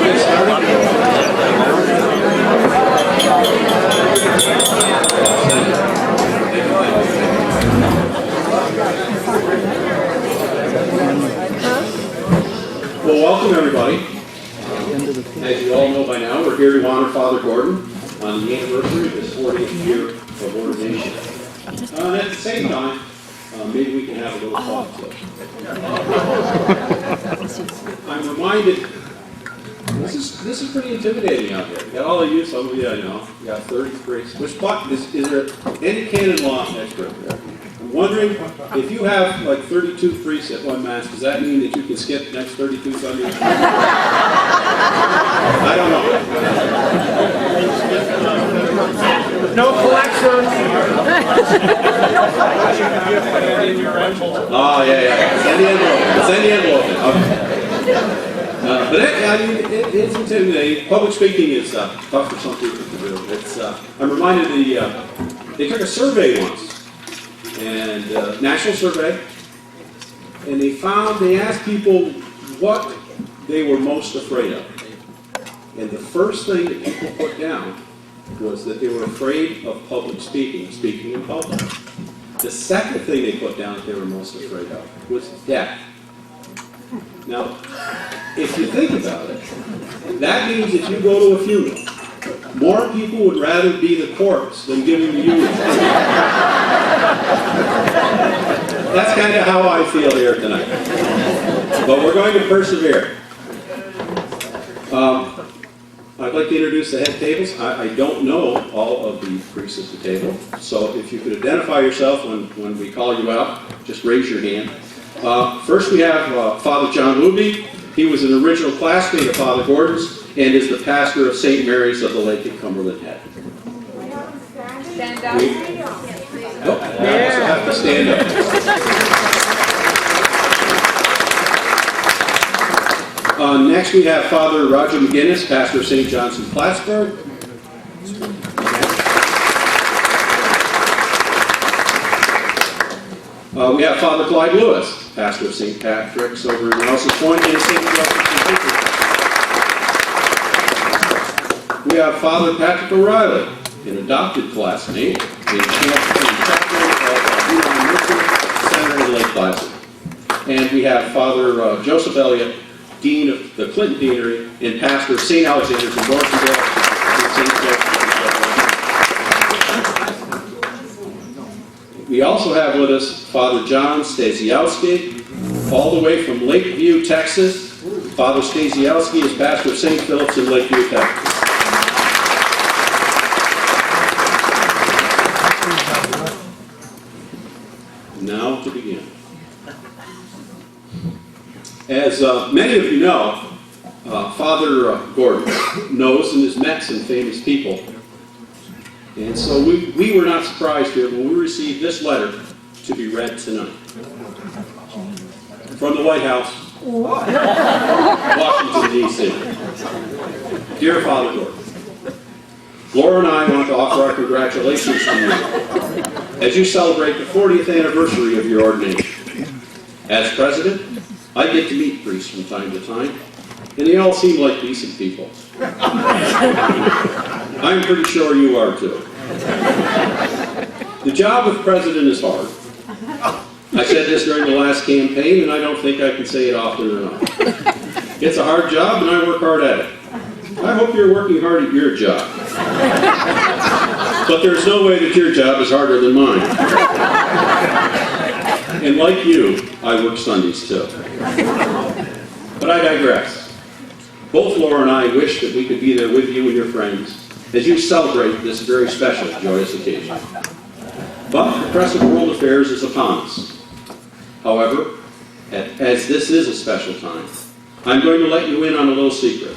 Well, welcome everybody. As you all know by now, we're here to honor Father Gordon on the anniversary of his 40th year of ordination. And at the same time, maybe we can have a little fun too. I'm reminded, this is pretty intimidating out here. You got all of you, some of you I know, you got 33. Which button, is there any canon law expert there? I'm wondering, if you have like 32 priests at one mass, does that mean that you can skip the next 32 Sundays? I don't know. No collection. Oh, yeah. Send the envelope. Okay. But it's intimidating. Public speaking is tough for some people to do. I'm reminded they took a survey once, and national survey, and they asked people what they were most afraid of. And the first thing that people put down was that they were afraid of public speaking in public. The second thing they put down that they were most afraid of was death. Now, if you think about it, that means if you go to a funeral, more people would rather be the corpse than giving the eulogy. That's kind of how I feel here tonight. But we're going to persevere. I'd like to introduce the head tables. I don't know all of the priests at the table, so if you could identify yourself when we call you out, just raise your hand. First we have Father John Luby. He was an original classmate of Father Gordon's and is the pastor of St. Mary's of the Lake at Cumberland Head. Stand up. Nope, I also have to stand up. Next we have Father Roger McGinnis, pastor of St. John's in Plattsburgh. We have Father Clyde Lewis, pastor of St. Patrick's over in Nelson's Point and St. Joseph's. We have Father Patrick O'Reilly, an adopted classmate in Center in Lake Placid. And we have Father Joseph Elliott, Dean of the Clinton Deanery and pastor of St. Alexander's in Northville. We also have with us Father John Stasiowski, all the way from Lakeview, Texas. Father Stasiowski is pastor of St. Philip's in Lakeview, Texas. Now to begin. As many of you know, Father Gordon knows and has met some famous people. And so we were not surprised here when we received this letter to be read tonight. From the White House, Washington, D.C. Dear Father Gordon, Laura and I want to offer our congratulations to you as you celebrate the 40th anniversary of your ordination. As president, I get to meet priests from time to time, and they all seem like decent people. I'm pretty sure you are too. The job of president is hard. I said this during the last campaign, and I don't think I can say it often enough. It's a hard job, and I work hard at it. I hope you're working hard at your job. But there's no way that your job is harder than mine. And like you, I work Sundays too. But I digress. Both Laura and I wish that we could be there with you and your friends as you celebrate this very special, joyous occasion. But the press of world affairs is upon us. However, as this is a special time, I'm going to let you in on a little secret.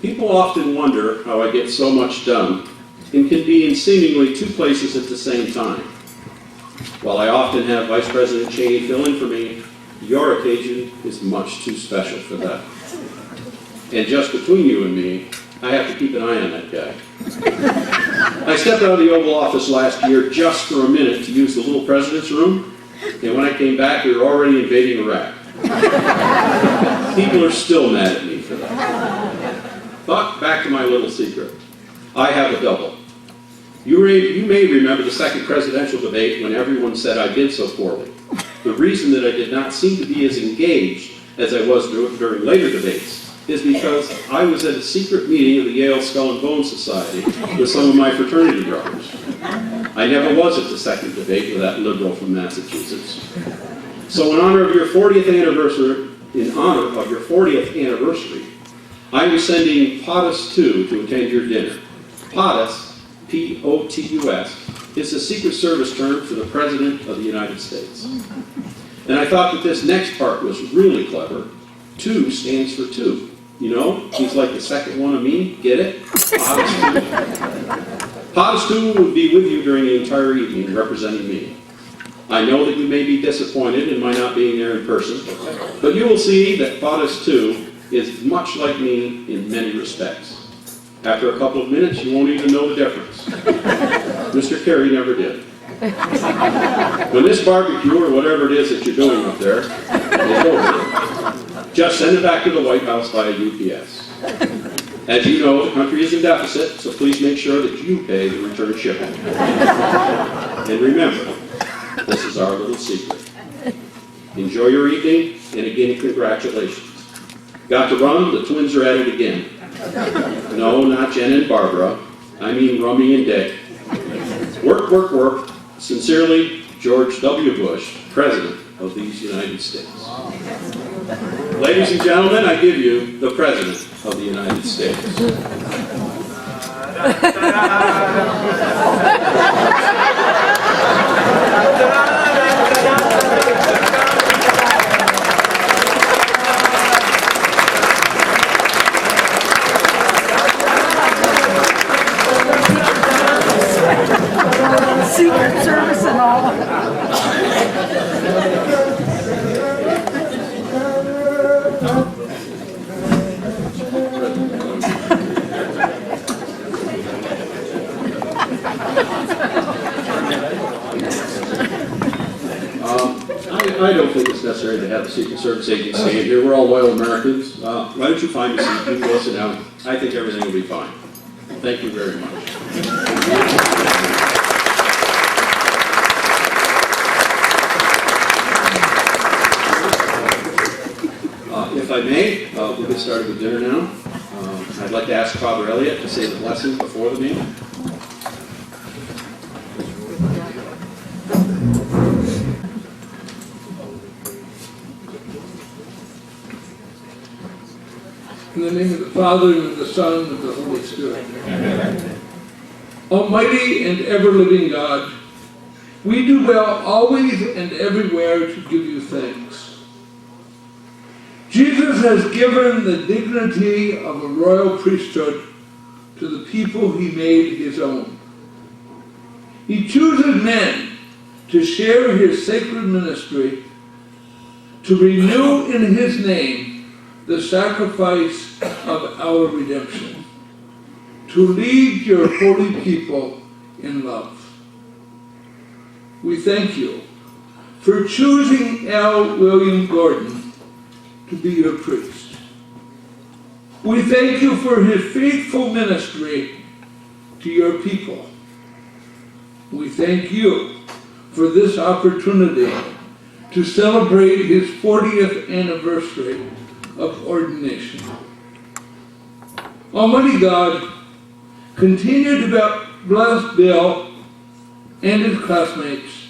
People often wonder how I get so much done and can be in seemingly two places at the same time. While I often have Vice President Cheney fill in for me, your occasion is much too special for that. And just between you and me, I have to keep an eye on that guy. I stepped out of the Oval Office last year just for a minute to use the little president's room, and when I came back, we were already invading Iraq. People are still mad at me for that. But back to my little secret. I have a double. You may remember the second presidential debate when everyone said I did so poorly. The reason that I did not seem to be as engaged as I was during later debates is because I was at a secret meeting of the Yale Skull and Bone Society with some of my fraternity brothers. I never was at the second debate with that liberal from Massachusetts. So in honor of your 40th anniversary, I am sending POTUS 2 to attend your dinner. POTUS, P-O-T-U-S, is the Secret Service term for the President of the United States. And I thought that this next part was really clever. 2 stands for two. You know, he's like the second one of me. Get it? POTUS 2. POTUS 2 will be with you during the entire evening, representing me. I know that you may be disappointed in my not being there in person, but you will see that POTUS 2 is much like me in many respects. After a couple of minutes, you won't even know the difference. Mr. Kerry never did. When this barbecue, or whatever it is that you're doing up there, is over, just send it back to the White House via UPS. As you know, the country is in deficit, so please make sure that you pay the return shipping. And remember, this is our little secret. Enjoy your evening, and again, congratulations. Got to run, the twins are at it again. No, not Jen and Barbara. I mean Rummy and Dick. Work, work, work. Sincerely, George W. Bush, President of these United States. Ladies and gentlemen, I give you the President of the United States. Secret Service and all. I don't think it's necessary to have the Secret Service agents stand here. We're all loyal Americans. Why don't you find a seat? You can go sit down. I think everything will be fine. Thank you very much. If I may, we'll get started with dinner now. I'd like to ask Father Elliott to say the blessing before the meal. In the name of the Father, and of the Son, and of the Holy Spirit. Amen. Almighty and ever-living God, we do well always and everywhere to give you thanks. Jesus has given the dignity of a royal priesthood to the people he made his own. He chooses men to share his sacred ministry, to renew in his name the sacrifice of our redemption, to lead your holy people in love. We thank you for choosing L. William Gordon to be your priest. We thank you for his faithful ministry to your people. We thank you for this opportunity to celebrate his 40th anniversary of ordination. Almighty God, continue to bless Bill and his classmates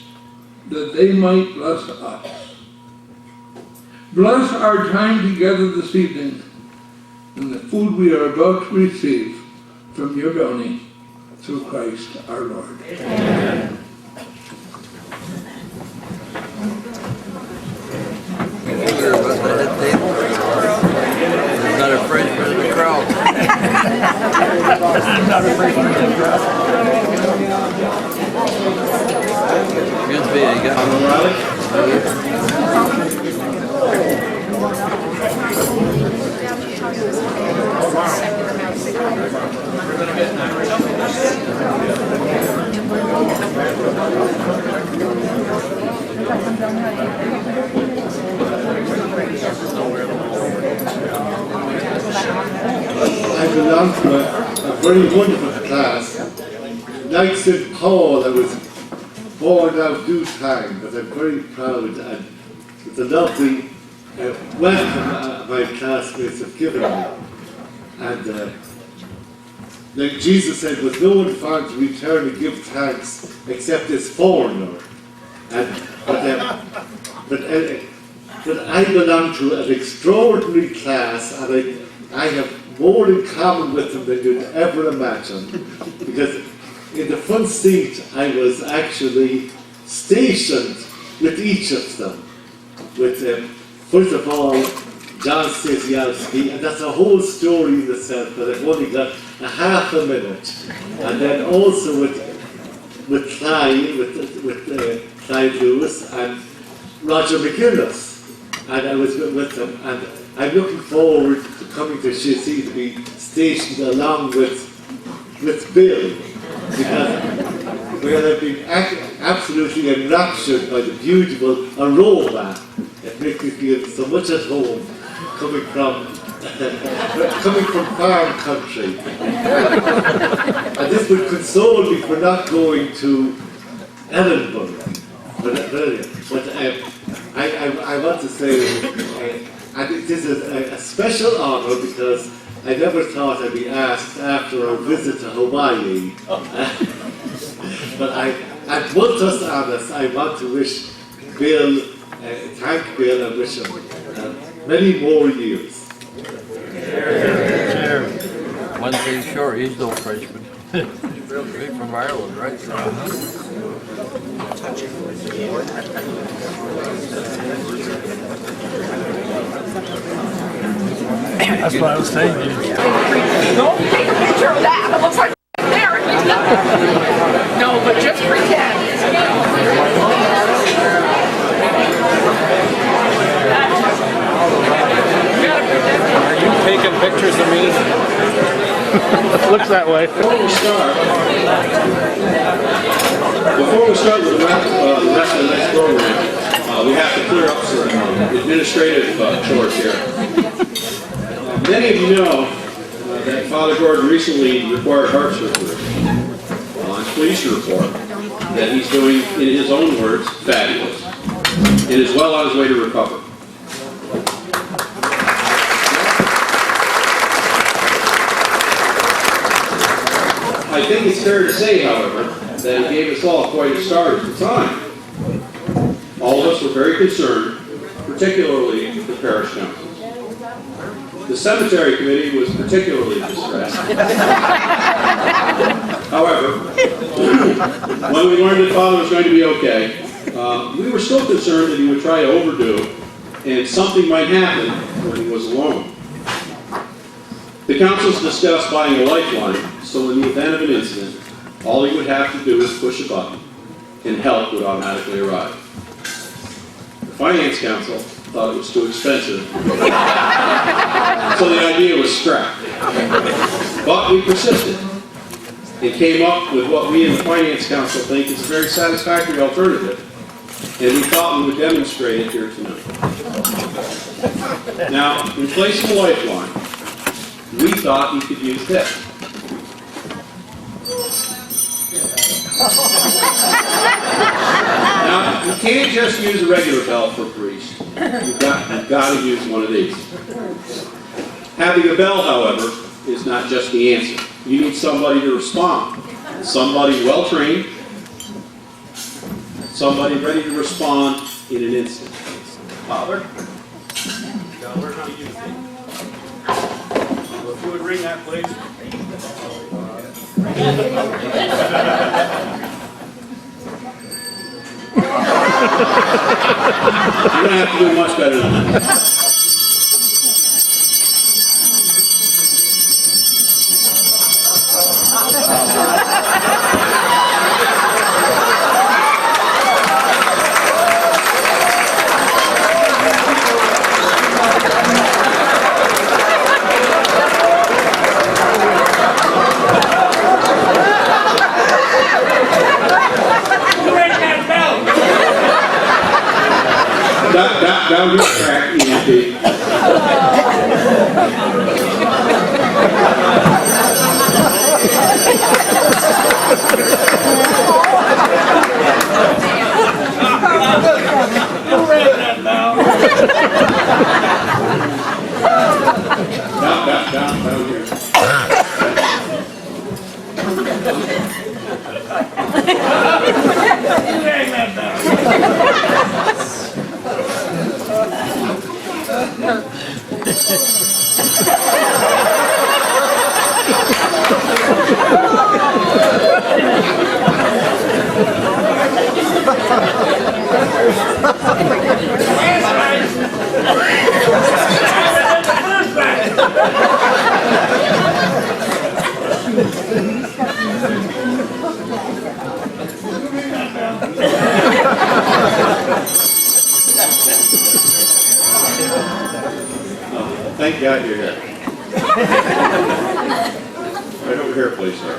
that they might bless us. Bless our time together this evening and the food we are about to receive from your bounty through Christ our Lord. Amen. I'm not afraid of the crowd. I'm not afraid of the crowd. Good to be you guys. I've been belong to a very wonderful class. Like St. Paul, I was born out due time, but I'm very proud, and it's a lovely welcome my classmates have given me. And like Jesus said, was no one found to return and give thanks except this foreigner. But I belong to an extraordinary class, and I have more in common with them than you'd ever imagine. Because in the front seat, I was actually stationed with each of them. With, first of all, John Chazy, and that's a whole story in itself, but I've only got a half a minute. And then also with Clive Lewis and Roger McGinnis. And I was with them, and I'm looking forward to coming to Chazy to be stationed along with Bill, because I've been absolutely enraptured by the beautiful aroma. It makes me feel so much at home coming from farm country. And this would console me for not going to Edinburgh. But I want to say, and this is a special honour because I never thought I'd be asked after our visit to Hawaii. But at once honest, I want to wish Bill, thank Bill and wish him many more years. One thing sure, he's no Frenchman. He's from Ireland, right? That's what I was saying. Don't take a picture of that. It looks like there. No, but just pretend. Are you taking pictures of me? Looks that way. Before we start with the rest of the next program, we have to clear up some administrative chores here. Many of you know that Father Gordon recently required heart surgery. I'm pleased to report that he's doing, in his own words, fabulous. And is well on his way to recover. I think it's fair to say, however, that he gave us all quite a start at the time. All of us were very concerned, particularly the parish council. The cemetery committee was particularly distressed. However, when we learned that Father was going to be okay, we were still concerned that he would try to overdo and something might happen when he was alone. The councils discussed buying a lifeline, so in the event of an incident, all he would have to do is push a button, and help would automatically arrive. The Finance Council thought it was too expensive, so the idea was scrapped. But we persisted, and came up with what we in the Finance Council think is a very satisfactory alternative, and we thought we would demonstrate it here tonight. Now, in place of a lifeline, we thought he could use this. Now, you can't just use a regular bell for a priest. You've got to use one of these. Having a bell, however, is not just the answer. You need somebody to respond. Somebody well-trained, somebody ready to respond in an instant. Father? You gotta learn how to use it. Well, if you would ring that, please. You're going to have to do much better than that. Down your track, EMP. Down here. Thank God you're here. Right over here, please, sir.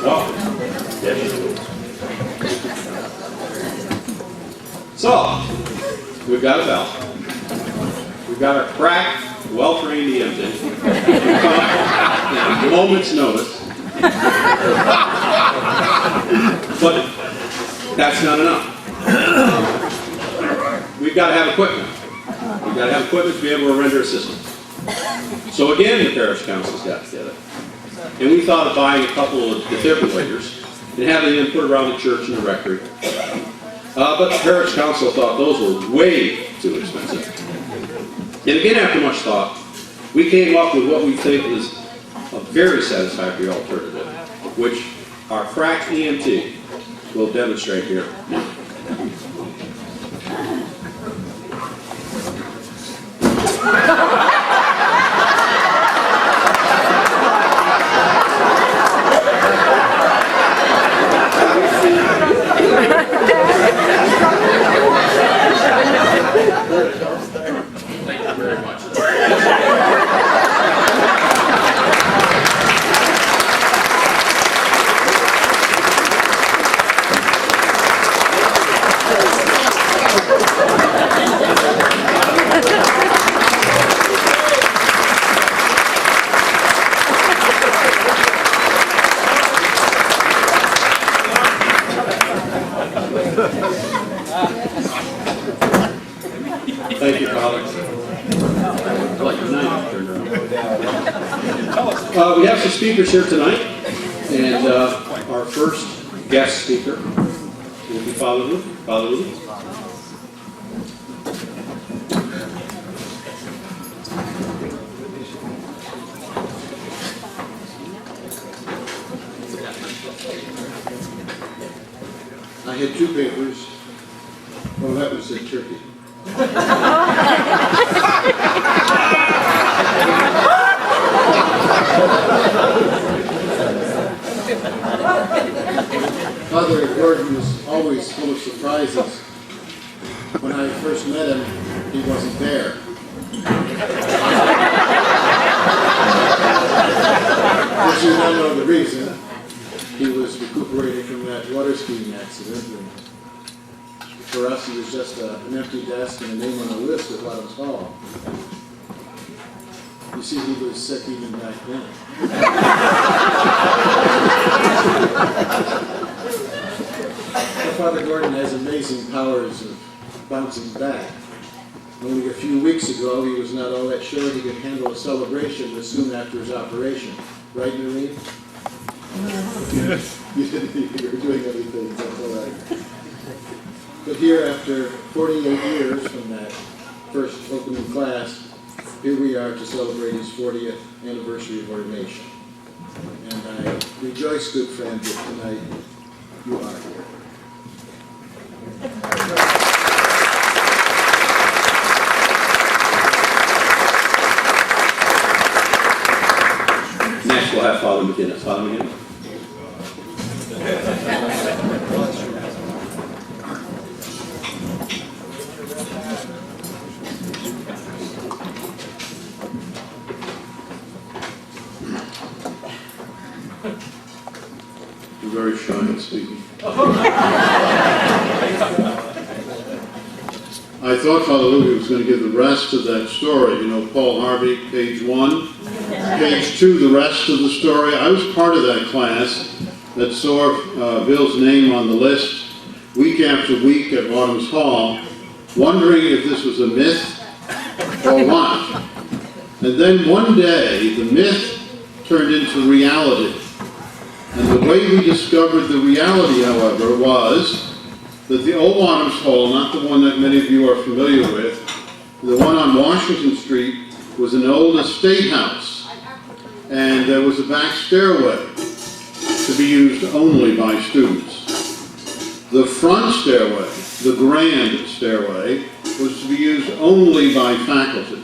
Welcome. So, we've got a bell. We've got a cracked, well-trained EMT. In a moment's notice. But that's not enough. We've got to have equipment. We've got to have equipment to be able to render assistance. So again, the parish councils got together. And we thought of buying a couple of defibrillators and having them put around the church and the rectory. But the parish council thought those were way too expensive. And again, after much thought, we came up with what we think is a very satisfactory alternative, which our cracked EMT will demonstrate here now. Thank you very much. Thank you, Father. I like your knife turned around. We have some speakers here tonight, and our first guest speaker will be Father Luke. Father Luke. I had two papers. Well, that was in Turkey. Father Gordon was always full of surprises. When I first met him, he wasn't there. As you now know the reason. He was recuperating from that water skiing accident. And for us, he was just an empty desk and a name on a list at Loudon's Hall. You see, he was sick even back then. Father Gordon has amazing powers of bouncing back. Only a few weeks ago, he was not all that sure he could handle a celebration this soon after his operation. Right, Noreen? Yes. You didn't think you were doing everything, that's all right. But here, after 48 years from that first opening class, here we are to celebrate his 40th anniversary of ordination. And I rejoice, good friend, that tonight you are here. Next, we'll have Father McGinnis. Father McGinnis. You're very shy in speaking. I thought Father Louis was going to give the rest of that story. You know, Paul Harvey, page 1. page 2, the rest of the story. I was part of that class that saw Bill's name on the list week after week at Wadham's Hall, wondering if this was a myth or what. And then one day, the myth turned into reality. And the way we discovered the reality, however, was that the old Wadham's Hall, not the one that many of you are familiar with, the one on Washington Street, was an old estate house. And there was a back stairway to be used only by students. The front stairway, the grand stairway, was to be used only by faculty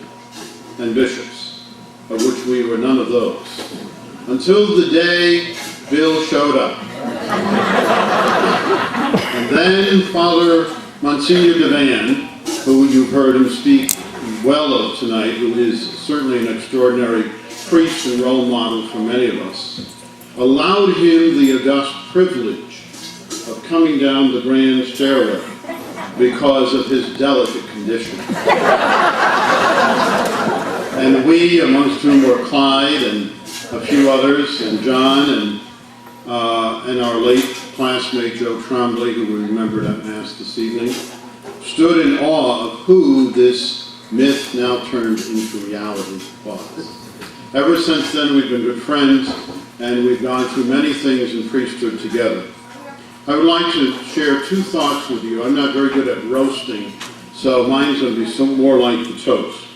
and bishops, of which we were none of those. Until the day Bill showed up. And then Father Monsignor Devan, who you've heard him speak well of tonight, who is certainly an extraordinary priest and role model for many of us, allowed him the august privilege of coming down the grand stairway because of his delicate condition. And we, amongst whom were Clyde and a few others, and John, and our late classmate Joe Trombley, who we remembered at Mass this evening, stood in awe of who this myth now turned into reality was. Ever since then, we've been good friends, and we've gone through many things in priesthood together. I would like to share 2 thoughts with you. I'm not very good at roasting, so mine's going to be some more like the toast.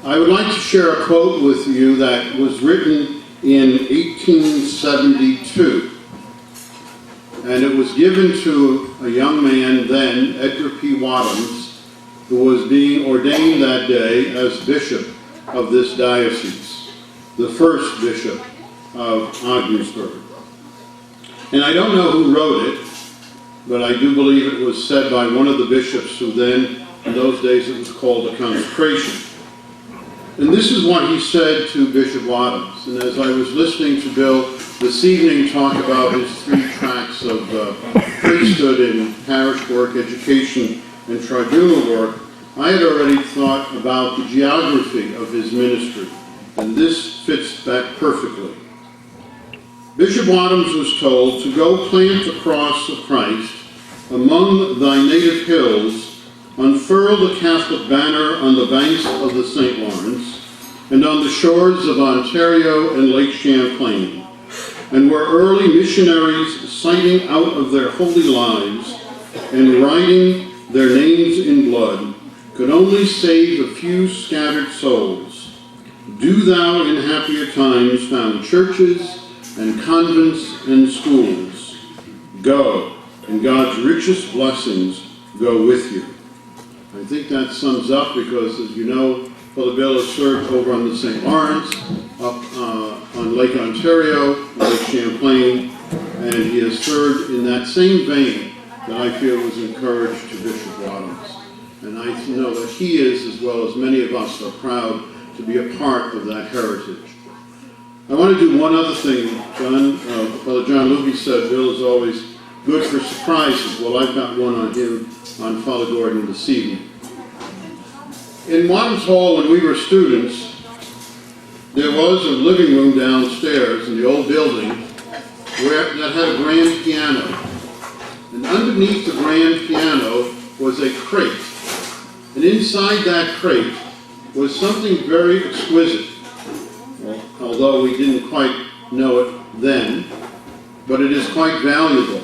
I would like to share a quote with you that was written in 1872, and it was given to a young man then, Edgar P. Wadhams, who was being ordained that day as bishop of this diocese, the first bishop of Ogdensburg. And I don't know who wrote it, but I do believe it was said by one of the bishops who then, in those days, it was called a consecration. And this is what he said to Bishop Wadhams. And as I was listening to Bill this evening talk about his 3 tracks of priesthood and parish work, education, and tribunal work, I had already thought about the geography of his ministry. And this fits that perfectly. Bishop Wadhams was told to go plant the cross of Christ among thy native hills, unfurl the Catholic banner on the banks of the St. Lawrence, and on the shores of Ontario and Lake Champlain, and where early missionaries, sighting out of their holy lives and writing their names in blood, could only save a few scattered souls. Do thou in happier times found churches and convents and schools. Go, and God's richest blessings go with you. I think that sums up because, as you know, Father Bill has served over on the St. Lawrence, up on Lake Ontario, Lake Champlain, and he has served in that same vein that I feel was encouraged to Bishop Wadhams. And I know that he is, as well as many of us, are proud to be a part of that heritage. I want to do one other thing. Father John Luby said Bill is always good for surprises. Well, I've got one on him, on Father Gordon this evening. In Wadhams Hall, when we were students, there was a living room downstairs in the old building that had a grand piano. And underneath the grand piano was a crate. And inside that crate was something very exquisite. Well, although we didn't quite know it then, but it is quite valuable.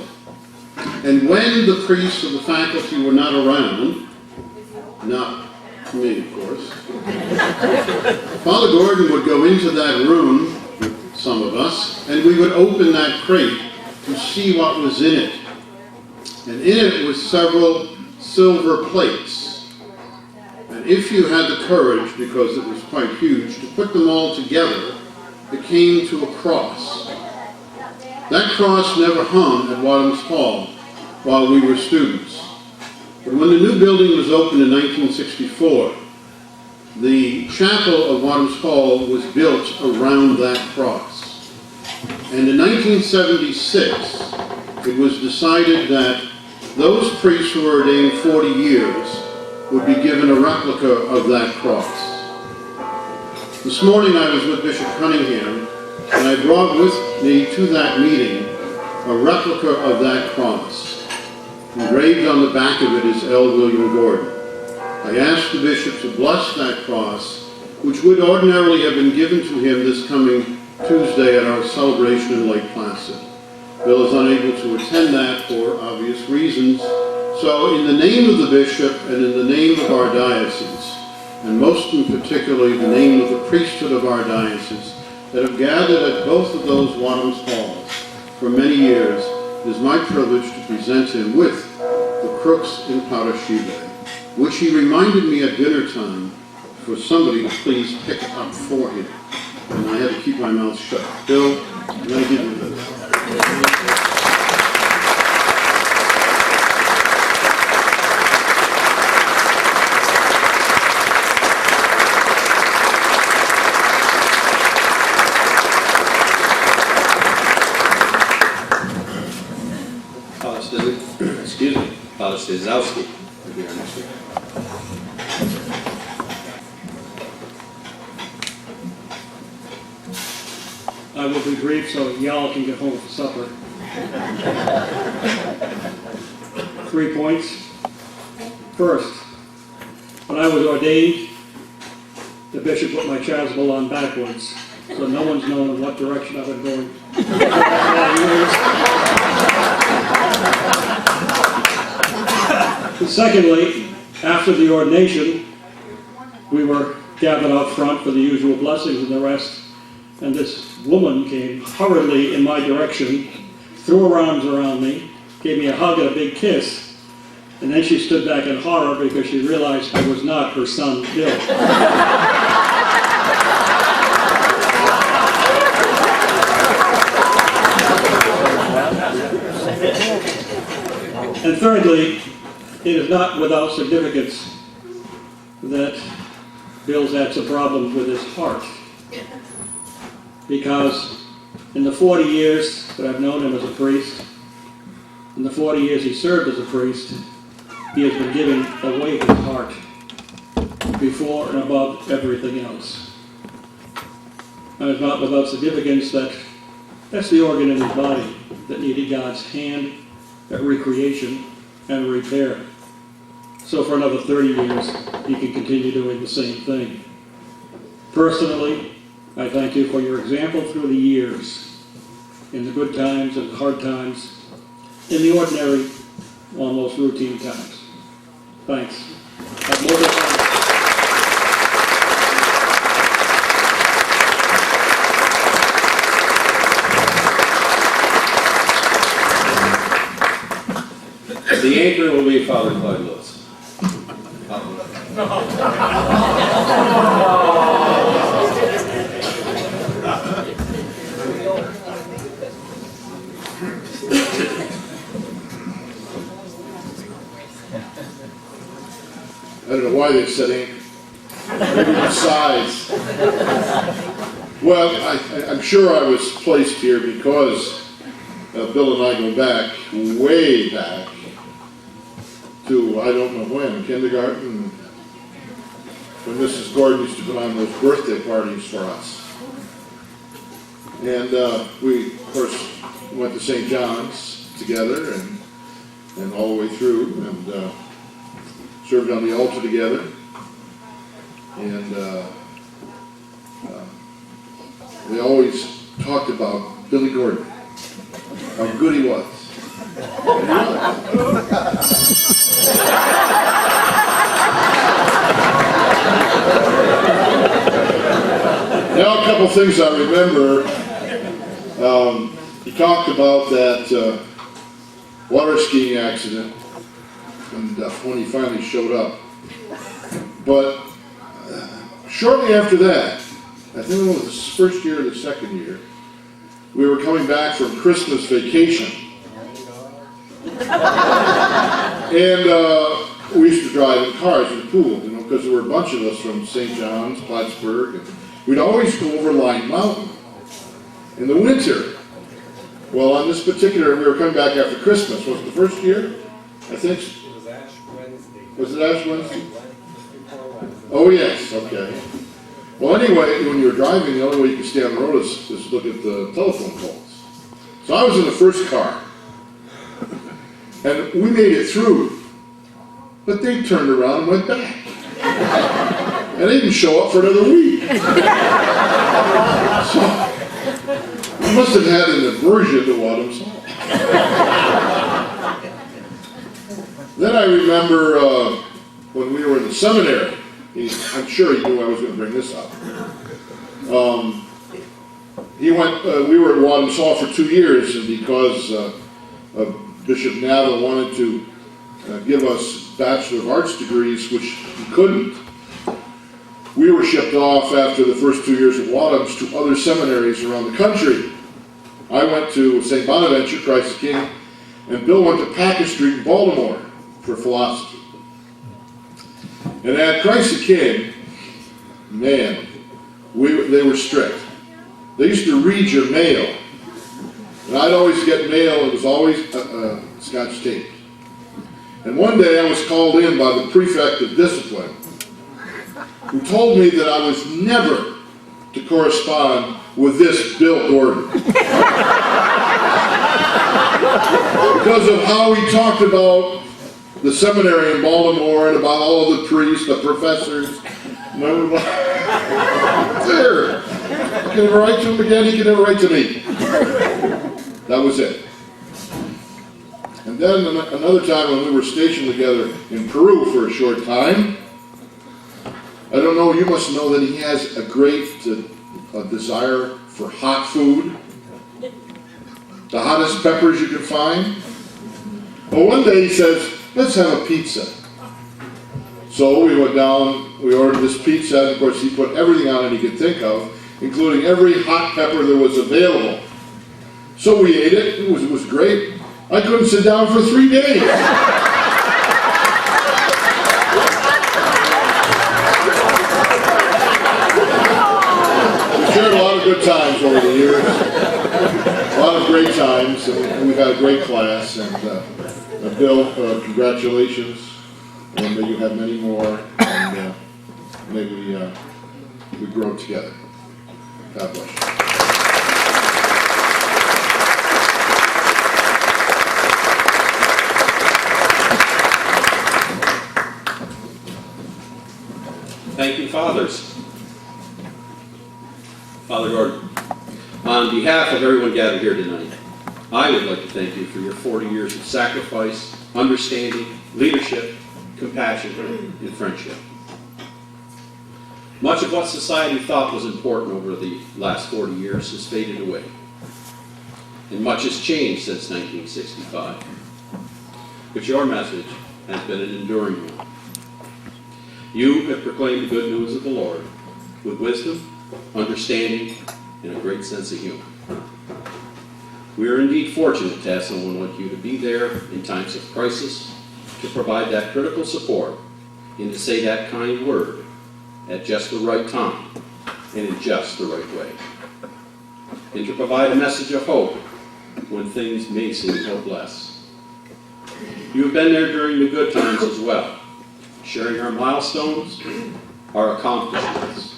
And when the priests of the faculty were not around, not me, of course, Father Gordon would go into that room with some of us, and we would open that crate to see what was in it. And in it was several silver plates. And if you had the courage, because it was quite huge, to put them all together, it came to a cross. That cross never hung at Wadhams Hall while we were students. But when the new building was opened in 1964, the chapel of Wadhams Hall was built around that cross. And in 1976, it was decided that those priests who were ordained 40 years would be given a replica of that cross. This morning I was with Bishop Cunningham, and I brought with me to that meeting a replica of that cross. Engraved on the back of it is L. William Gordon. I asked the bishop to bless that cross, which would ordinarily have been given to him this coming Tuesday at our celebration in Lake Placid. Bill is unable to attend that for obvious reasons, so in the name of the bishop and in the name of our diocese, and most in particularly the name of the priesthood of our diocese, that have gathered at both of those Wadhams halls for many years, it is my privilege to present him with the crooks in Parashiva, which he reminded me at dinner time for somebody to please pick up for him. And I had to keep my mouth shut. Bill, can I give you this? Father Stazowski will be our next speaker. I will be brief so y'all can get home for supper. 3 points. First, when I was ordained, the bishop put my chasuble on backwards, so no one's known in what direction I've been going. Secondly, after the ordination, we were gathered out front for the usual blessings and the rest, and this woman came hurriedly in my direction, threw her arms around me, gave me a hug and a big kiss, and then she stood back in horror because she realized I was not her son, Bill. And thirdly, it is not without significance that Bill's had some problems with his heart. Because in the 40 years that I've known him as a priest, in the 40 years he served as a priest, he has been giving away his heart before and above everything else. And it's not without significance that that's the organ in his body that needed God's hand at recreation and repair. So for another 30 years, he can continue doing the same thing. Personally, I thank you for your example through the years, in the good times and the hard times, in the ordinary, almost routine times. Thanks. Have more to come. The anchor will be Father Clyde Lewis. I don't know why they said anchor. Maybe the size. Well, I'm sure I was placed here because Bill and I go back, way back, to I don't know when, kindergarten, when Mrs. Gordon used to put on those birthday parties for us. And we, of course, went to St. John's together and all the way through, and served on the altar together. And we always talked about Billy Gordon, how good he was. Now, a couple things I remember. He talked about that water skiing accident and when he finally showed up. But shortly after that, I think it was the first year or the second year, we were coming back from Christmas vacation. And we used to drive in cars in the pool, you know, because there were a bunch of us from St. John's, Plattsburgh, and we'd always go over Line Mountain in the winter. Well, on this particular, we were coming back after Christmas. Was it the first year? I think. It was Ash Wednesday. Was it Ash Wednesday? Oh, yes, okay. Well, anyway, when you're driving, the only way you can stay on the road is look at the telephone calls. So I was in the first car, and we made it through, but they turned around and went back. And they didn't show up for another week. So I must have had an aversion to Wadham Hall. Then I remember when we were in the seminary, I'm sure he knew I was going to bring this up. We were at Wadham Hall for 2 years, and because Bishop Nava wanted to give us Bachelor of Arts degrees, which he couldn't, we were shipped off after the first 2 years at Wadham's to other seminaries around the country. I went to St. Bonaventure, Christ the King, and Bill went to Packer Street in Baltimore for philosophy. And at Christ the King, man, they were strict. They used to read your mail. And I'd always get mail, it was always Scotch tape. And one day I was called in by the prefect of discipline, who told me that I was never to correspond with this Bill Gordon. Because of how he talked about the seminary in Baltimore and about all of the priests, the professors. And I was like, there. I can never write to him again, he can never write to me. That was it. And then another time when we were stationed together in Peru for a short time, I don't know, you must know that he has a great desire for hot food. The hottest peppers you can find. Well, one day he says, let's have a pizza. So we went down, we ordered this pizza, and of course he put everything on it he could think of, including every hot pepper that was available. So we ate it, it was great. I couldn't sit down for 3 days. We shared a lot of good times over the years. A lot of great times, and we've had a great class. And Bill, congratulations, and may you have many more, and may we grow together. God bless you. Thank you, fathers. Father Gordon, on behalf of everyone gathered here tonight, I would like to thank you for your 40 years of sacrifice, understanding, leadership, compassion, and friendship. Much of what society thought was important over the last 40 years has faded away, and much has changed since 1965. But your message has been an enduring one. You have proclaimed the good news of the Lord with wisdom, understanding, and a great sense of humor. We are indeed fortunate to have someone like you to be there in times of crisis, to provide that critical support, and to say that kind word at just the right time and in just the right way. And to provide a message of hope when things may seem hopeless. You have been there during the good times as well, sharing our milestones, our accomplishments.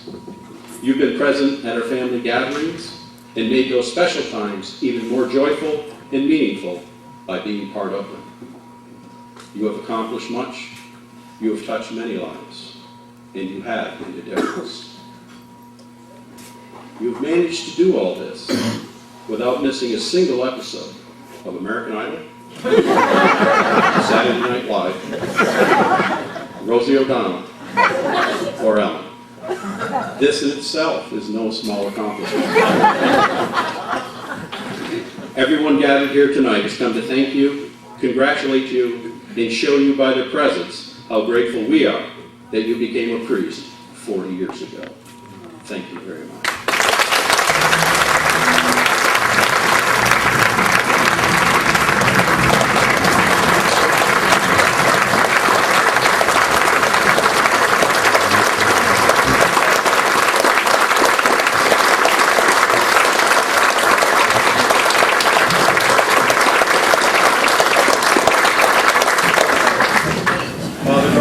You've been present at our family gatherings and made those special times even more joyful and meaningful by being part of them. You have accomplished much, you have touched many lives, and you have made a difference. You've managed to do all this without missing a single episode of American Idol, Saturday Night Live, Rosie O'Donnell, or Ellen. This in itself is no small accomplishment. Everyone gathered here tonight has come to thank you, congratulate you, and show you by their presence how grateful we are that you became a priest 40 years ago. Thank you very much.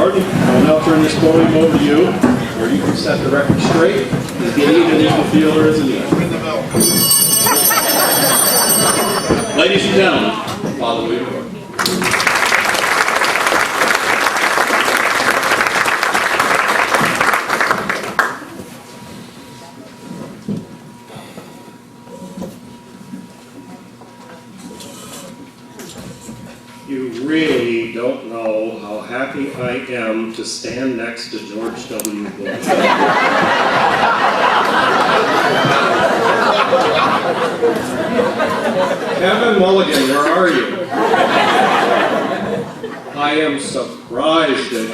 I'll now turn this podium over to you, where you can set the record straight. As getting an equal fielder as a need. Ladies and gentlemen, follow me. You really don't know how happy I am to stand next to George W. Bush. Kevin Mulligan, where are you? I am surprised at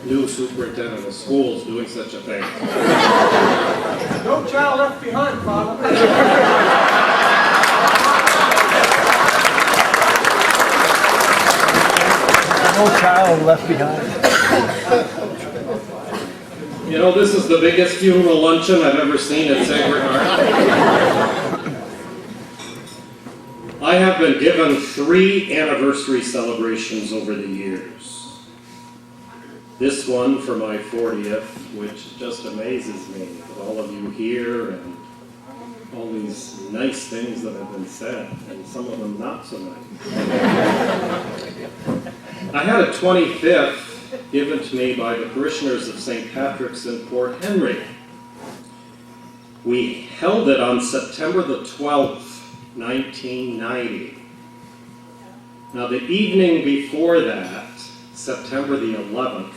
you. New superintendent of schools doing such a thing. No child left behind, Father. No child left behind. You know, this is the biggest funeral luncheon I've ever seen at Sacred Heart. I have been given 3 anniversary celebrations over the years. This one for my 40th, which just amazes me, with all of you here and all these nice things that have been said, and some of them not so nice. I had a 25th given to me by the parishioners of St. Patrick's in Port Henry. We held it on September the 12th, 1990. Now the evening before that, September the 11th,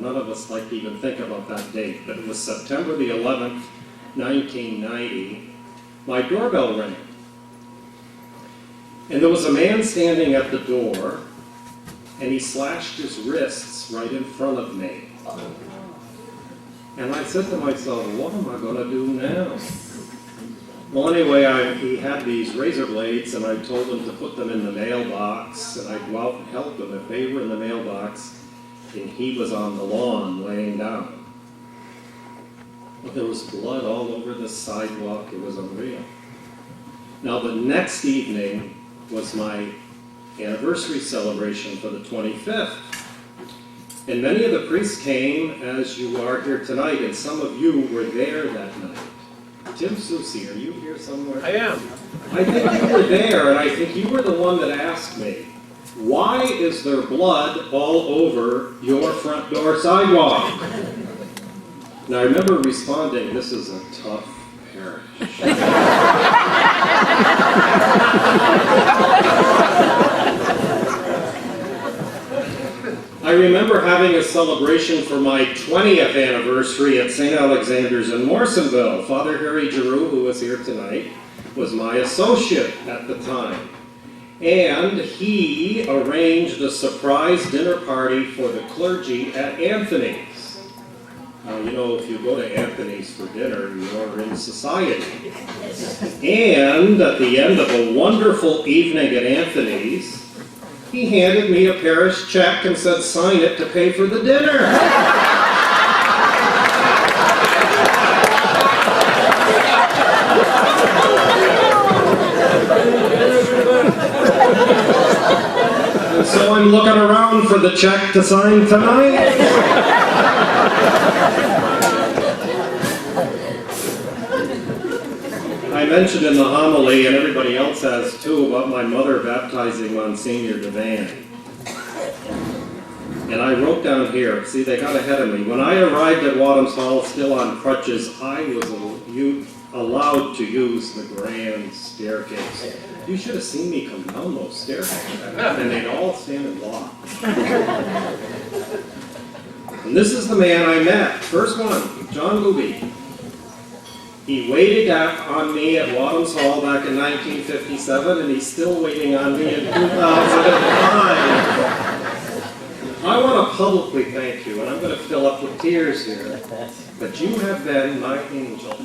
none of us like to even think about that date, but it was September the 11th, 1990, my doorbell rang. And there was a man standing at the door, and he slashed his wrists right in front of me. And I said to myself, what am I going to do now? Well, anyway, he had these razor blades, and I told him to put them in the mailbox, and I'd go out and help them if they were in the mailbox, and he was on the lawn laying down. But there was blood all over the sidewalk. It was unreal. Now, the next evening was my anniversary celebration for the 25th. And many of the priests came, as you are here tonight, and some of you were there that night. Tim Susi, are you here somewhere? I am. I think you were there, and I think you were the one that asked me, why is there blood all over your front door sidewalk? And I remember responding, this is a tough parish. I remember having a celebration for my 20th anniversary at St. Alexander's in Morrisonville. Father Harry Giroux, who was here tonight, was my associate at the time. And he arranged a surprise dinner party for the clergy at Anthony's. Now, you know, if you go to Anthony's for dinner, you're in society. And at the end of a wonderful evening at Anthony's, he handed me a parish check and said, sign it to pay for the dinner. And so I'm looking around for the check to sign tonight. I mentioned in the homily, and everybody else has too, about my mother baptizing Monsignor Devan. And I wrote down here, see, they got ahead of me. When I arrived at Wadham's Hall, still on crutches, I was allowed to use the grand staircase. You should have seen me come down those stairs. And they'd all stand and walk. And this is the man I met. First one, John Luby. He waited on me at Wadham's Hall back in 1957, and he's still waiting on me in 2005. I want to publicly thank you, and I'm going to fill up with tears here, but you have been my angel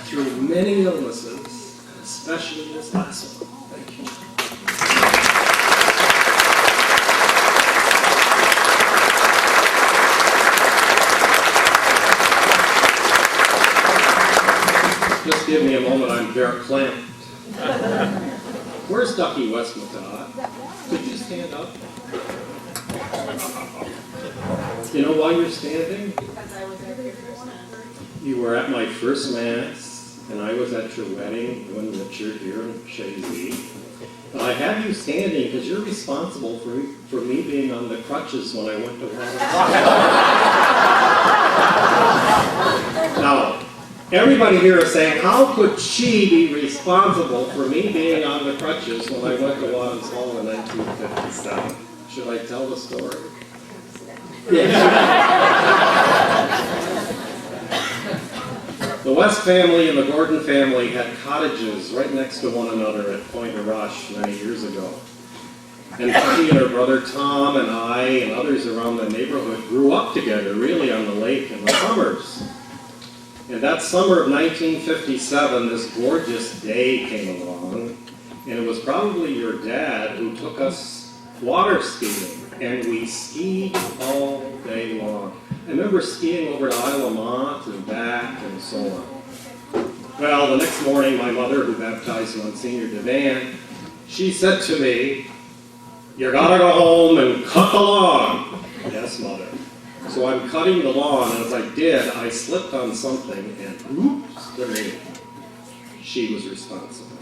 through many illnesses, especially this last one. Thank you. Just give me a moment, I'm verklempt. Where's Ducky Westmacott? Could you stand up? You know why you're standing? You were at my first Mass, and I was at your wedding when the church here in Chazy. But I have you standing because you're responsible for me being on the crutches when I went to Water. Now, everybody here is saying, how could she be responsible for me being on the crutches when I went to Waddams Hall in 1957? Should I tell the story? The West family and the Gordon family had cottages right next to one another at Point of Rush many years ago. And she and her brother Tom and I and others around the neighborhood grew up together, really on the lake in the summers. And that summer of 1957, this gorgeous day came along, and it was probably your dad who took us water skiing, and we skied all day long. I remember skiing over to Isle of Mont and back and so on. Well, the next morning, my mother, who baptized Monsignor Devan, she said to me, "You gotta go home and cut the lawn." Yes, Mother. So I'm cutting the lawn, and as I did, I slipped on something, and oops, the lady. She was responsible.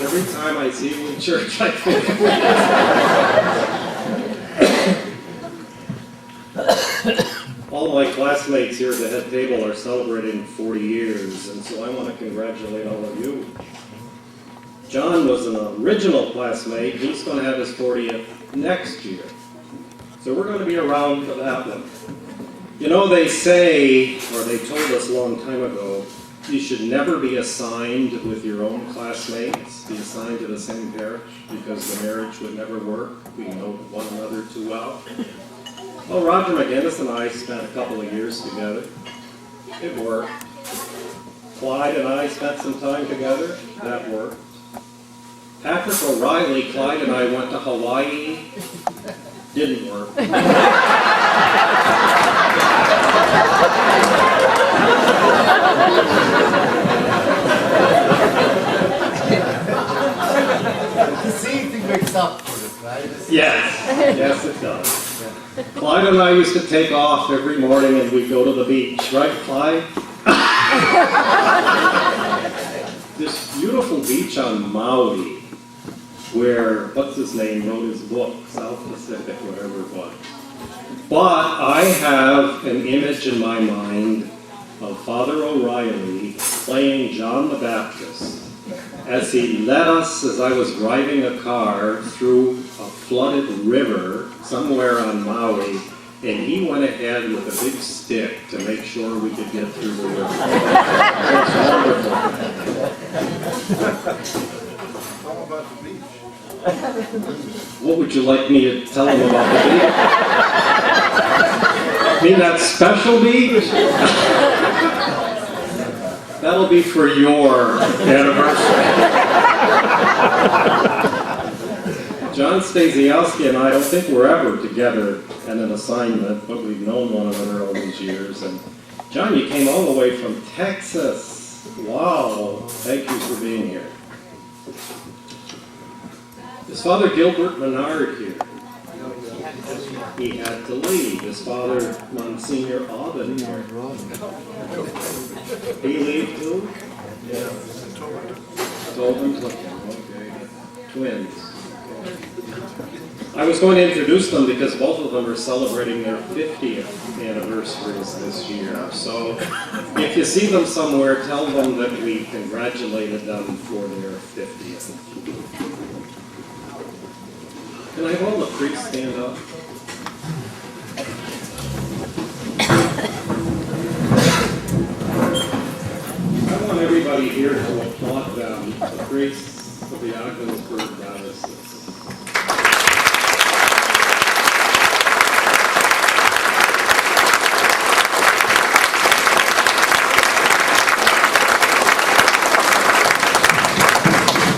Every time I see you in church, I think of it. All my classmates here at the head table are celebrating 40 years, and so I want to congratulate all of you. John was an original classmate. He's going to have his 40th next year. So we're going to be around for that one. You know, they say, or they told us a long time ago, you should never be assigned with your own classmates, be assigned to the same parish, because the marriage would never work. We know one another too well. Well, Roger McGinnis and I spent a couple of years together. It worked. Clyde and I spent some time together. That worked. Patrick O'Reilly, Clyde and I went to Hawaii. Didn't work. The same thing makes up for it, right? Yes, yes it does. Clyde and I used to take off every morning and we'd go to the beach, right, Clyde? This beautiful beach on Maui, where, what's his name, wrote his book, South Pacific, whatever it was. But I have an image in my mind of Father O'Reilly playing John the Baptist as he led us, as I was driving a car through a flooded river somewhere on Maui, and he went ahead with a big stick to make sure we could get through the river. It's wonderful. How about the beach? What would you like me to tell him about the beach? Mean that special beach? That'll be for your anniversary. John Stasiowski and I don't think we're ever together at an assignment, but we've known one another all these years. And John, you came all the way from Texas. Wow. Thank you for being here. Is Father Gilbert Menard here? He had to leave. His father, Monsignor Aubin, here. He leave too? Yeah. Tobin took him. Okay. Twins. I was going to introduce them because both of them are celebrating their 50th anniversaries this year. So if you see them somewhere, tell them that we congratulated them for their 50th. Can I have all the priests stand up? I want everybody here to applaud them, the priests of the Ogdensburg Diocese.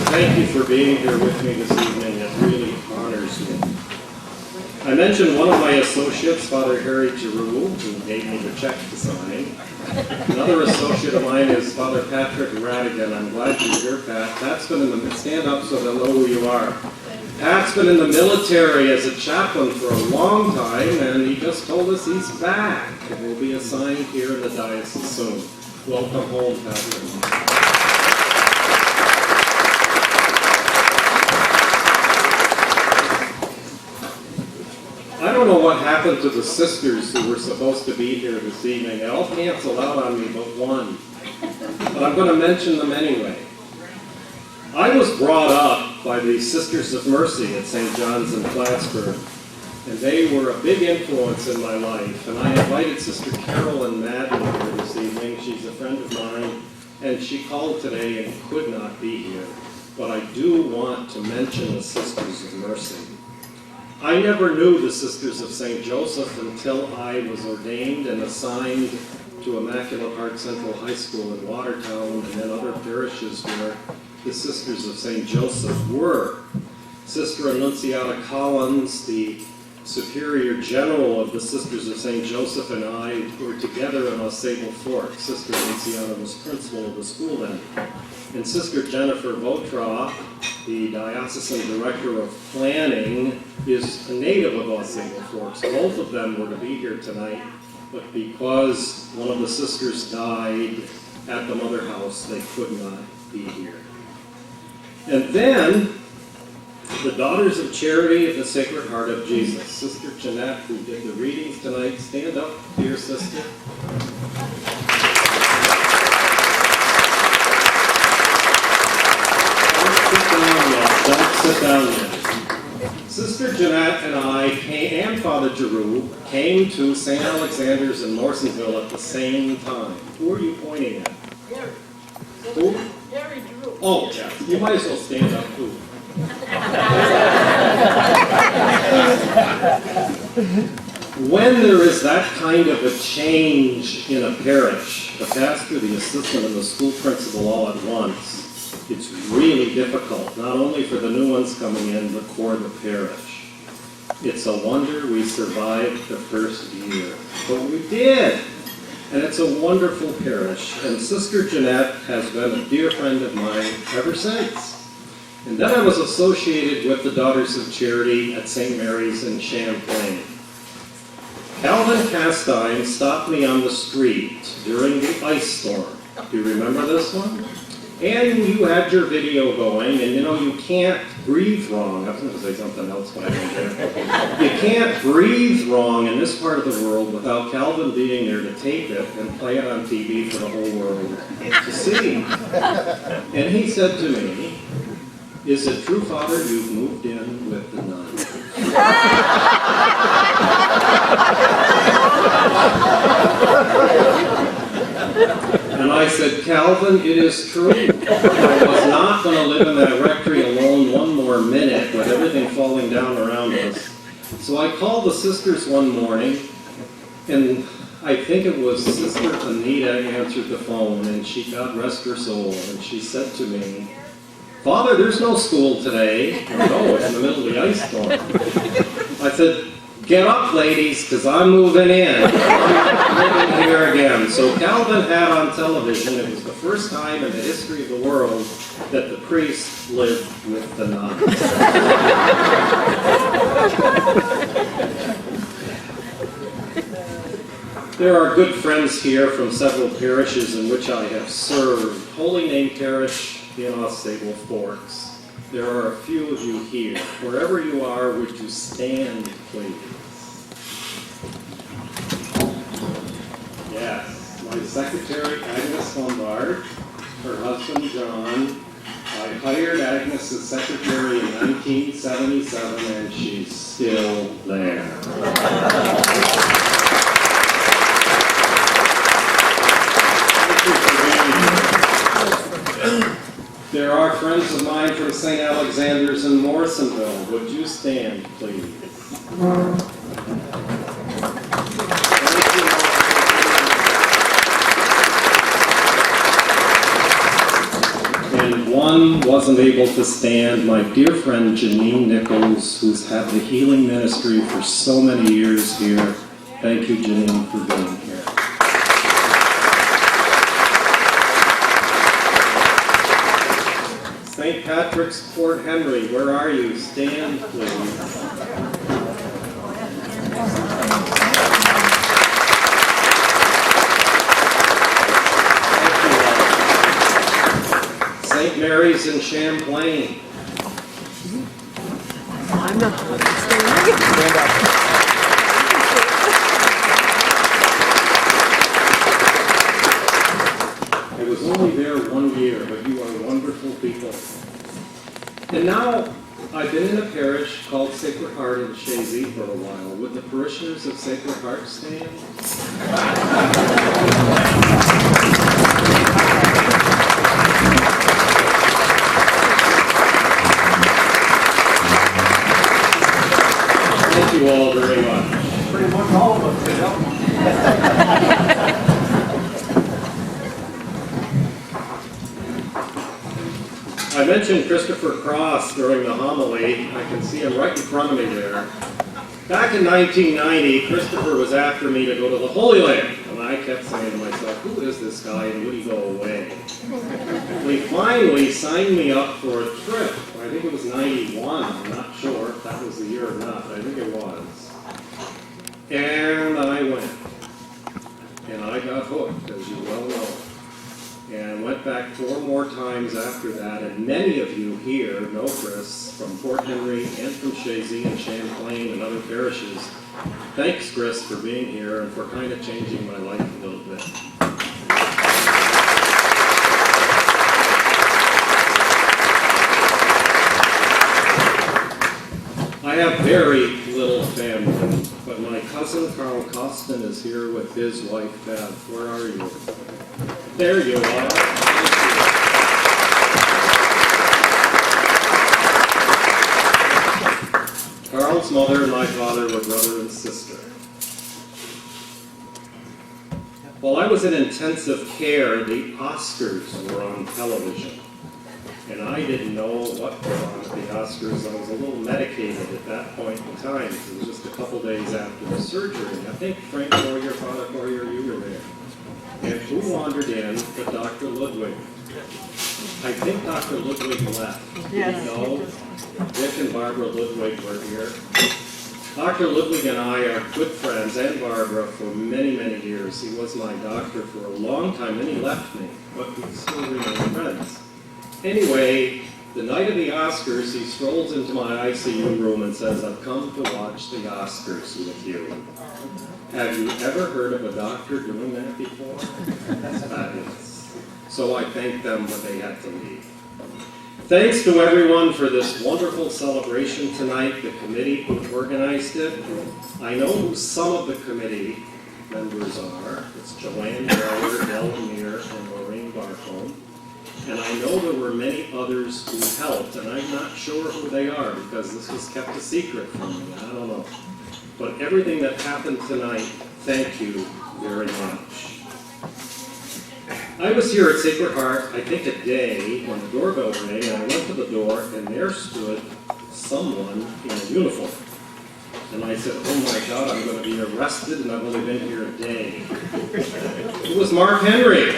Thank you for being here with me this evening. It really honors me. I mentioned one of my associates, Father Harry Giroux, who gave me the check to sign. Another associate of mine is Father Patrick Radigan. I'm glad you're here, Pat. Pat's been in the, stand up so they'll know who you are. Pat's been in the military as a chaplain for a long time, and he just told us he's back and will be assigned here in the diocese soon. Welcome home, Patrick. I don't know what happened to the sisters who were supposed to be here this evening. They all canceled out on me but one. But I'm going to mention them anyway. I was brought up by the Sisters of Mercy at St. John's in Plattsburgh, and they were a big influence in my life. And I invited Sister Carolyn Madden here this evening. She's a friend of mine, and she called today and could not be here. But I do want to mention the Sisters of Mercy. I never knew the Sisters of St. Joseph until I was ordained and assigned to Immaculate Heart Central High School in Watertown and then other parishes where the Sisters of St. Joseph were. Sister Annunziata Collins, the Superior General of the Sisters of St. Joseph, and I were together in Osable Fork. Sister Annunziata was principal of the school then. And Sister Jennifer Votra, the Diocesan Director of Planning, is a native of Osable Forks. Both of them were to be here tonight, but because one of the sisters died at the Mother House, they could not be here. And then, the Daughters of Charity of the Sacred Heart of Jesus. Sister Jeanette, who did the readings tonight, stand up, dear sister. Don't sit down yet. Sister Jeanette and I, and Father Giroux, came to St. Alexander's in Morrisonville at the same time. Who are you pointing at? Gary. Who? Gary Drew. Oh, yeah. You might as well stand up, too. When there is that kind of a change in a parish, the pastor, the assistant, and the school principal all at once, it's really difficult, not only for the new ones coming in, but for the parish. It's a wonder we survived the first year, but we did. And it's a wonderful parish, and Sister Jeanette has been a dear friend of mine ever since. And then I was associated with the Daughters of Charity at St. Mary's in Champlain. Calvin Castine stopped me on the street during the ice storm. Do you remember this one? And you had your video going, and you know, you can't breathe wrong. I was going to say something else, but I didn't there. You can't breathe wrong in this part of the world without Calvin being there to tape it and play it on TV for the whole world to see. And he said to me, "Is it true, Father, you've moved in with the nuns?" And I said, "Calvin, it is true. I was not going to live in that rectory alone one more minute with everything falling down around us." So I called the sisters one morning, and I think it was Sister Anita answered the phone, and she, God rest her soul, and she said to me, "Father, there's no school today." "No, it's in the middle of the ice storm." I said, "Get up, ladies, because I'm moving in. I'm living here again." So Calvin had on television, it was the first time in the history of the world that the priest lived with the nuns. There are good friends here from several parishes in which I have served. Holy Name Parish in Osable Forks. There are a few of you here. Wherever you are, would you stand, please? Yes, my secretary, Agnes Lombard, her husband, John. I hired Agnes as secretary in 1977, and she's still there. There are friends of mine from St. Alexander's in Morrisonville. Would you stand, please? And one one wasn't able to stand, my dear friend Janine Nichols, who's had the healing ministry for so many years here. Thank you, Janine, for being here. St. Patrick's, Port Henry, where are you? Stand, please. St. Mary's in Champlain. I'm not stand up. I was only there 1 year, but you are wonderful people. And now, I've been in a parish called Sacred Heart in Chazy for a while. Would the parishioners of Sacred Heart stand? Thank you all very much. Pretty much all of us, you know? I mentioned Christopher Cross during the homily. I can see him right in front of me there. Back in 1990, Christopher was after me to go to the Holy Land, and I kept saying to myself, who is this guy and would he go away? He finally signed me up for a trip. I think it was 91, I'm not sure if that was the year or not, but I think it was. And I went. And I got hooked, as you well know. And went back 4 more times after that, and many of you here know Chris from Port Henry and from Chazy and Champlain and other parishes. Thanks, Chris, for being here and for kind of changing my life a little bit. I have very little family, but my cousin Carl Costin is here with his wife, Bev. Where are you? There you are. Carl's mother and my father were brother and sister. While I was in intensive care, the Oscars were on television. And I didn't know what was on at the Oscars. I was a little medicated at that point in time. It was just a couple days after the surgery. I think Frank Foyer, Father Foyer, you were there. And who wandered in but Dr. Ludwig? I think Dr. Ludwig left. Yes. No, Dick and Barbara Ludwig were here. Dr. Ludwig and I are good friends, and Barbara, for many, many years. He was my doctor for a long time, then he left me, but we still remain friends. Anyway, the night of the Oscars, he strolls into my ICU room and says, I've come to watch the Oscars with you. Have you ever heard of a doctor doing that before? That's fabulous. So I thanked them when they had to leave. Thanks to everyone for this wonderful celebration tonight, the committee who organized it. I know who some of the committee members are. It's Joanne Breyer, Del Amir, and Maureen Barcombe. And I know there were many others who helped, and I'm not sure who they are because this was kept a secret from me. I don't know. But everything that happened tonight, thank you very much. I was here at Sacred Heart, I think a day, when the doorbell rang, and I went to the door, and there stood someone in a uniform. And I said, oh my God, I'm going to be arrested, and I've only been here a day. It was Mark Henry.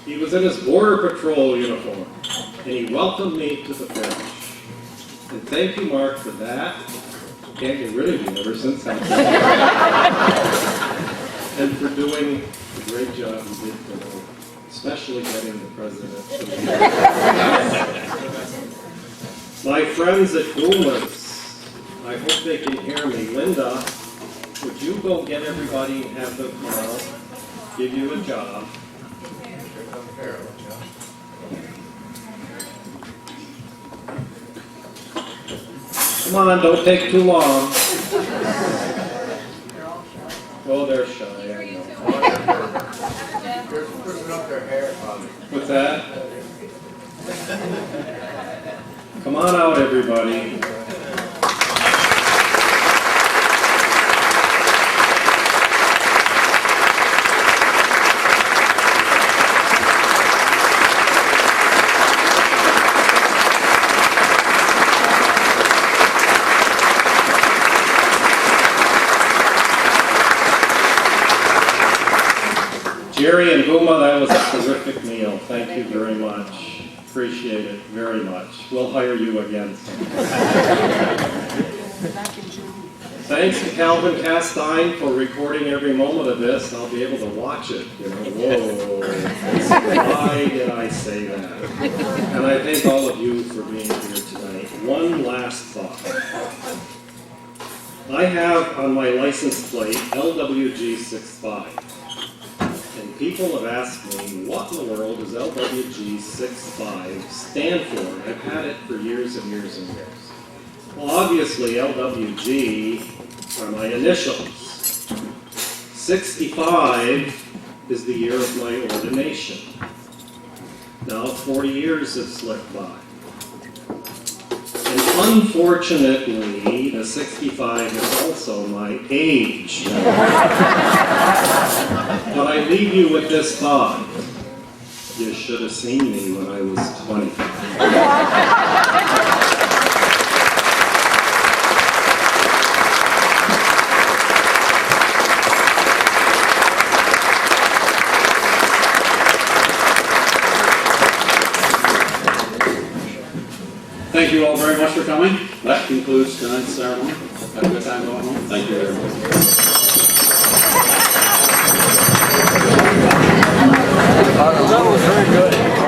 He was in his Border Patrol uniform, and he welcomed me to the parish. And thank you, Mark, for that. Can't get rid of you ever since that. And for doing a great job you did for me, especially getting the president. My friends at Boomer's, I hope they can hear me. Linda, would you go get everybody and have them give you a job? Come on, don't take too long. Oh, they're shy, I know. What's that? Come on out, everybody. Jerry and Guma, that was a terrific meal. Thank you very much. Appreciate it very much. We'll hire you again sometime. Thanks to Calvin Castine for recording every moment of this. I'll be able to watch it. You know, whoa, why did I say that? And I thank all of you for being here tonight. One last thought. I have on my license plate LWG65. And people have asked me, what in the world does LWG65 stand for? I've had it for years and years and years. Well, obviously, LWG are my initials. 65 is the year of my ordination. Now, 40 years have slipped by. And unfortunately, the 65 is also my age. But I leave you with this thought. You should have seen me when I was 20. Thank you all very much for coming. That concludes tonight's ceremony. Have a good time going home. Thank you very much. That was very good.